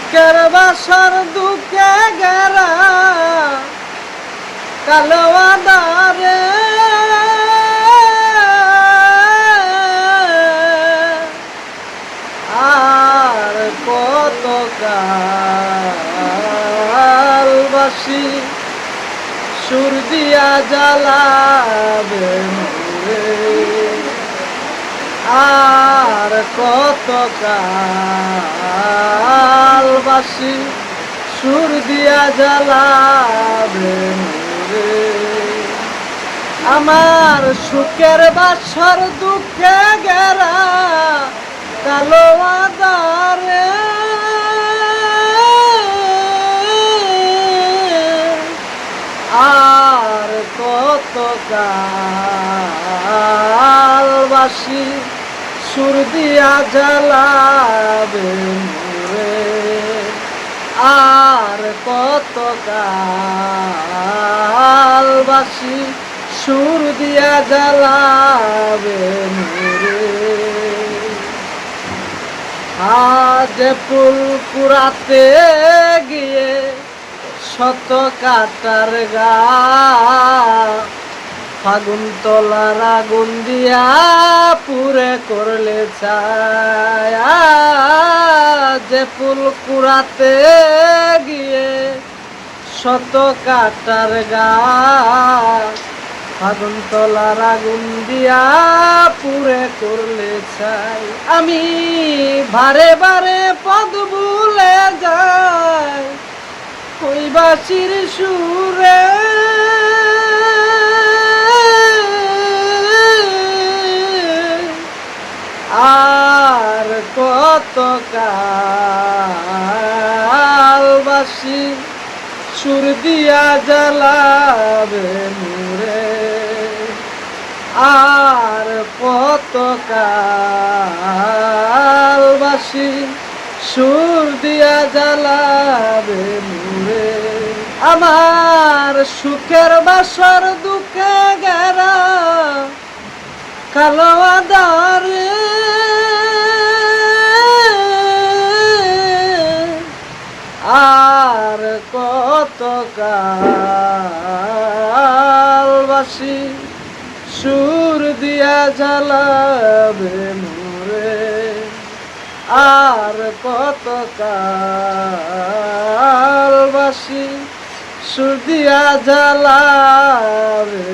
সুখের বাসর দুঃখে গেরা কালো আঁধারে আর কত কাল বাসি সুর দিয়া জ্বালাবে মোরে আর কত কাল বাসি সুর দিয়া জ্বালাবে মোরে আমার সুখের বাসর দুঃখে গেরা কালো আঁধারে আর কত কাল বাসি সুর দিয়া জ্বালাবে মোরে আর কত কাল বাসি সুর দিয়া জ্বালাবে মোরে আজ ফুল কুড়াতে গিয়ে শত কাটার গা ফাগুন তলার আগুন দিয়া পুরে করলে ছায়া যে ফুল কুড়াতে গিয়ে শত কাটার গা ফাগুন তলার আগুন দিয়া পুরে করলে ছাই আমি বারে বারে পদ ভুলে যাই ওই বাঁশির সুরে আর কত কাল বাঁশি সুর দিয়া জ্বালাবে মোরে আর কত কাল বাঁশি সুর দিয়া জ্বালাবে মোরে আমার সুখের বাসর দুঃখে গেরা কালো আঁধারে আর কত কাল বাসি সুর দিয়া জ্বালাবে মোরে আর কত কাল বাসি সুর দিয়া জ্বালাবে